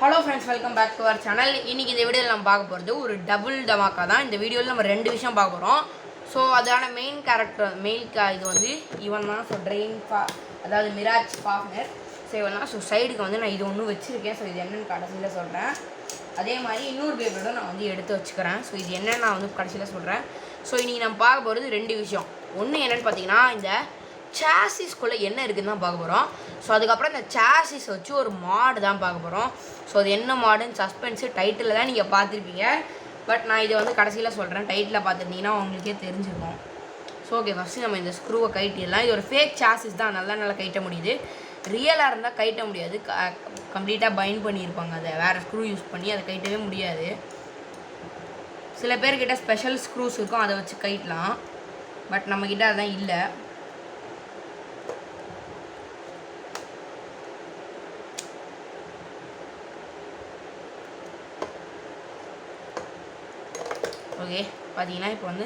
Hello friends, welcome back to our channel. இன்றைக்கி இந்த வீடியோவில் நம்ம பார்க்க போகிறது ஒரு டபுள் டமாக்கா தான். இந்த வீடியோவில் நம்ம 2 விஷயம் பார்க்க போகிறோம். ஸோ அதான மெயின் கேரக்டர் இது வந்து இவன் தான். ஸோ அதாவது மிராஜ் பார்ட்னர். ஸோ இவன் தான். ஸோ சைடுக்கு வந்து நான் இது ஒன்று வச்சுருக்கேன். ஸோ இது என்னென்னு கடைசியில் சொல்கிறேன். அதே மாதிரி இன்னொரு பேப்பரோட நான் வந்து எடுத்து வச்சுக்கிறேன். ஸோ இது என்னென்னு நான் வந்து கடைசியில் சொல்கிறேன். ஸோ இன்றைக்கி நம்ம பார்க்க போகிறது 2 விஷயம். ஒன்று என்னென்னு பார்த்தீங்கன்னா, இந்த சாசிஸ்குள்ளே என்ன இருக்குதுன்னு தான் பார்க்க போகிறோம். ஸோ அதுக்கப்புறம் இந்த சாசிஸ் வச்சு ஒரு மாடு தான் பார்க்க போகிறோம். ஸோ அது என்ன மாடுன்னு சஸ்பென்ஸு டைட்டில் தான் நீங்கள் பார்த்துருப்பீங்க. பட் நான் இதை வந்து கடைசியில் சொல்கிறேன். டைட்டில் பார்த்துருந்தீங்கன்னா உங்களுக்கே தெரிஞ்சிருக்கும். ஸோ ஓகே, ஃபஸ்ட்டு நம்ம இந்த ஸ்க்ரூவை கைட்டிடலாம். இது ஒரு ஃபேக் சாசிஸ் தான், நல்லா கைட்ட முடியுது. ரியலாக இருந்தால் கைட்ட முடியாது. கம்ப்ளீட்டாக பைண்ட் பண்ணியிருப்பாங்க. அதை வேறு ஸ்க்ரூ யூஸ் பண்ணி அதை கைட்டவே முடியாது. சில பேர்கிட்ட ஸ்பெஷல் ஸ்க்ரூஸ் இருக்கும், அதை வச்சு கைட்டலாம். பட் நம்மக்கிட்ட அதுதான் இல்லை. ஓகே, பார்த்தீங்கன்னா இப்போ வந்து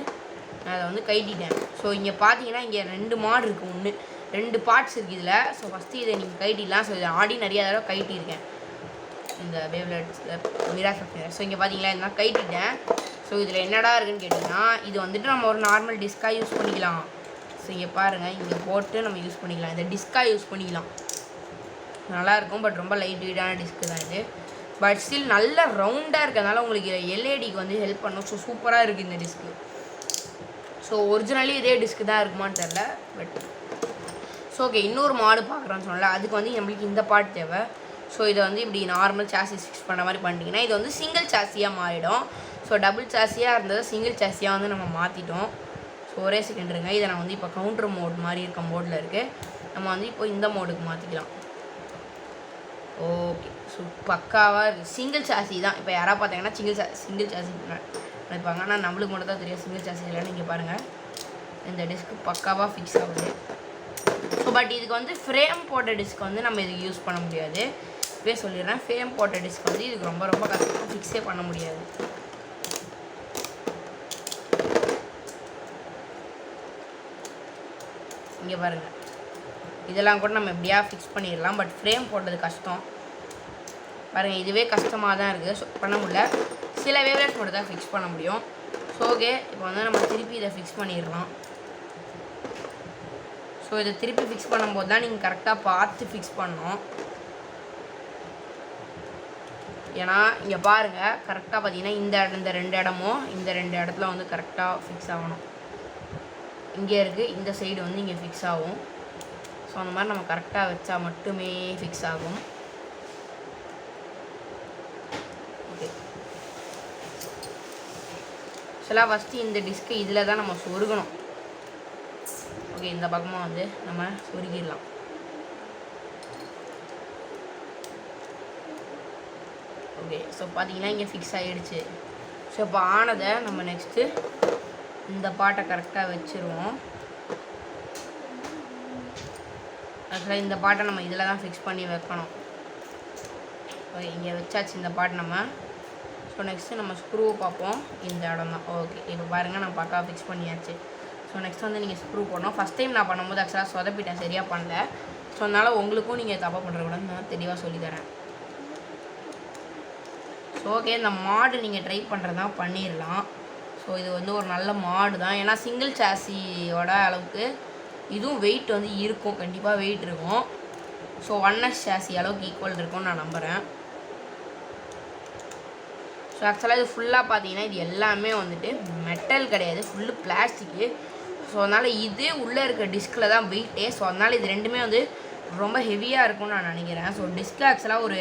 நான் அதை வந்து கைட்டிட்டேன். ஸோ இங்கே பார்த்தீங்கன்னா இங்கே 2 மாடு இருக்குது. 2 பார்ட்ஸ் இருக்குது இதில். ஸோ ஃபஸ்ட்டு இதை நீங்கள் கைட்டிடலாம். ஸோ இதை ஆடி நிறைய தடவை கைட்டியிருக்கேன் இந்த மிராஜ். ஸோ இங்கே பார்த்தீங்களா, இதெல்லாம் கைட்டிட்டேன். ஸோ இதில் என்னடா இருக்குதுன்னு கேட்டிங்கன்னா, இது வந்துட்டு நம்ம ஒரு நார்மல் டிஸ்காக யூஸ் பண்ணிக்கலாம். ஸோ இங்கே பாருங்கள், இங்கே போட்டு நம்ம யூஸ் பண்ணிக்கலாம். இந்த டிஸ்காக யூஸ் பண்ணிக்கலாம், நல்லாயிருக்கும். பட் ரொம்ப லைட் வெயிட்டான டிஸ்க்கு தான் இது. பட் ஸ்டில் நல்ல ரவுண்டாக இருக்கிறதுனால உங்களுக்கு எல்ஏடிக்கு வந்து ஹெல்ப் பண்ணும். ஸோ சூப்பராக இருக்குது இந்த டிஸ்க்கு. ஸோ ஒரிஜினலி இதே டிஸ்க்கு தான் இருக்குமான்னு தெரில. பட் ஸோ ஓகே, இன்னொரு மாடு பார்க்குறோன்னு சொன்னல, அதுக்கு வந்து நம்மளுக்கு இந்த பார்ட் தேவை. ஸோ இதை வந்து இப்படி நார்மல் சாசிஸ் ஃபிக்ஸ் பண்ண மாதிரி பண்ணிட்டீங்கன்னா இது வந்து சிங்கிள் சாசியாக மாறிடும். ஸோ டபுள் சாசியாக இருந்தது சிங்கிள் சாசியாக வந்து நம்ம மாற்றிட்டோம். ஸோ ஒரே செகண்ட் இருங்க. இதை நான் வந்து இப்போ கவுண்டர் மோட் மாதிரி இருக்க மோடில் இருக்குது. நம்ம வந்து இப்போ இந்த மோடுக்கு மாற்றிக்கலாம். ஓகே, ஸோ பக்காவாக இருக்குது. சிங்கிள் சாசி தான். இப்போ யாராவது பார்த்தாங்கன்னா சிங்கிள் சாசி நினைப்பாங்க. ஆனால் நம்மளுக்கு மட்டும் தான் தெரியும் சிங்கிள் சாசி இல்லைன்னு. இங்கே பாருங்கள், இந்த டிஸ்க்கு பக்காவாக ஃபிக்ஸ் ஆகுது. ஸோ பட் இதுக்கு வந்து ஃப்ரேம் போட்ட டிஸ்க் வந்து நம்ம இதுக்கு யூஸ் பண்ண முடியாது. இப்போயே சொல்லிடுறேன், ஃப்ரேம் போட்ட டிஸ்க் வந்து இதுக்கு ரொம்ப கஷ்டம், ஃபிக்ஸே பண்ண முடியாது. இங்கே பாருங்கள், இதெல்லாம் கூட நம்ம எப்படியா ஃபிக்ஸ் பண்ணிடலாம். பட் ஃப்ரேம் போட்டது கஷ்டம் பாருங்கள். இதுவே கஷ்டமாக தான் இருக்குது. ஸோ பண்ண முடியல. சில வேவ்லெட்ஸ் மட்டும் தான் ஃபிக்ஸ் பண்ண முடியும். ஸோ ஓகே, இப்போ வந்து நம்ம திருப்பி இதை ஃபிக்ஸ் பண்ணிடலாம். ஸோ இதை திருப்பி ஃபிக்ஸ் பண்ணும்போது தான் நீங்கள் கரெக்டாக பார்த்து ஃபிக்ஸ் பண்ணணும். ஏன்னா இங்கே பாருங்கள், கரெக்டாக பார்த்தீங்கன்னா இந்த 2 இடமும் இந்த 2 இடத்துல வந்து கரெக்டாக ஃபிக்ஸ் ஆகணும். இங்கே இருக்குது, இந்த சைடு வந்து இங்கே ஃபிக்ஸ் ஆகும். ஸோ அந்த மாதிரி நம்ம கரெக்டாக வச்சா மட்டுமே ஃபிக்ஸ் ஆகும். ஓகே, ஆக்சுவலாக ஃபஸ்ட்டு இந்த டிஸ்க்கு இதில் தான் நம்ம சொருகணும். ஓகே, இந்த பக்கமாக வந்து நம்ம சொருகிடலாம். ஓகே, ஸோ பார்த்தீங்கன்னா இங்கே ஃபிக்ஸ் ஆகிடுச்சு. ஸோ இப்போ ஆனதை நம்ம நெக்ஸ்ட்டு இந்த பாட்டை கரெக்டாக வச்சுருவோம். ஆக்சுவலாக இந்த பாட்டை நம்ம இதில் தான் ஃபிக்ஸ் பண்ணி வைக்கணும். ஓகே, இங்கே வச்சாச்சு இந்த பாட்டு நம்ம. ஸோ நெக்ஸ்ட்டு நம்ம ஸ்க்ரூவை பார்ப்போம். இந்த இடம் தான். ஓகே, இப்போ பாருங்கள், நான் பக்காவாக ஃபிக்ஸ் பண்ணியாச்சு. ஸோ நெக்ஸ்ட் வந்து நீங்கள் ஸ்க்ரூ பண்ணணும். ஃபஸ்ட் டைம் நான் பண்ணும்போது ஆக்சுவலாக சொதப்பிட்டேன், சரியாக பண்ணல. ஸோ அதனால் உங்களுக்கும் நீங்கள் தப்பாக பண்ணுறக்கூடாது, நான் தெளிவாக சொல்லித்தரேன். ஸோ ஓகே, இந்த மாடு நீங்கள் ட்ரை பண்ணுறதா பண்ணிடலாம். ஸோ இது வந்து ஒரு நல்ல மாடு தான். ஏன்னா சிங்கிள் சாசியோட அளவுக்கு இதுவும் வெயிட் வந்து இருக்கும், கண்டிப்பாக வெயிட் இருக்கும். ஸோ 1S சாசி அளவுக்கு ஈக்குவல் இருக்கும்னு நான் நம்புகிறேன். ஸோ ஆக்சுவலாக இது ஃபுல்லாக பார்த்தீங்கன்னா இது எல்லாமே வந்துட்டு மெட்டல் கிடையாது, ஃபுல்லு பிளாஸ்டிக்கு. ஸோ அதனால் இது உள்ளே இருக்க டிஸ்கில் தான் வெயிட்டே. ஸோ அதனால் இது ரெண்டுமே வந்து ரொம்ப ஹெவியாக இருக்கும்னு நான் நினைக்கிறேன். ஸோ டிஸ்கில் ஆக்சுவலாக ஒரு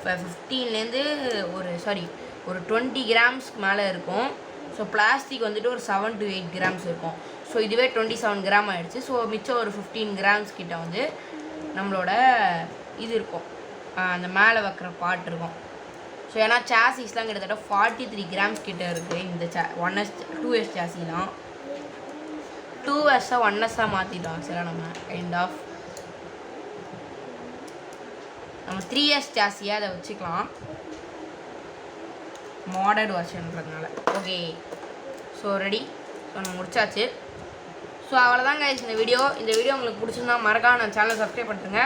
15லேருந்து ஒரு 20 கிராம்ஸ்க்கு மேலே இருக்கும். ஸோ பிளாஸ்டிக் வந்துட்டு ஒரு 7 to 8 கிராம்ஸ் இருக்கும். ஸோ இதுவே 27 கிராம் ஆகிடுச்சு. ஸோ மிச்சம் ஒரு 15 கிராம்ஸ் கிட்ட வந்து நம்மளோட இது இருக்கும், அந்த மேலே வைக்கிற பார்ட் இருக்கும். ஸோ ஏன்னா சாசிஸ்லாம் கிட்டத்தட்ட 43 கிராம்ஸ் கிட்ட இருக்குது. இந்த 2S சாசிலாம் 2Sஸாக 1Sஸாக மாற்றிட்டோம். ஆக்சுவலாக நம்ம கைண்ட் ஆஃப் நம்ம 3S சாசியாக அதை வச்சுக்கலாம், மாடர்ன் வெர்ஷன்றதுனால. Okay, so ready. ஸோ நம்ம முடிச்சாச்சு. ஸோ அவ்வளோதான் கைஸ் இந்த வீடியோ உங்களுக்கு பிடிச்சிருந்தா மறக்காம நம்ம சேனலை சப்ஸ்கிரைப் பண்ணுறேங்க.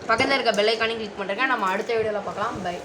பக்கத்தில் இருக்க பெல் ஐக்கானையும் கிளிக் பண்ணுறேங்க. நம்ம அடுத்த வீடியோவில் பார்க்கலாம். பை.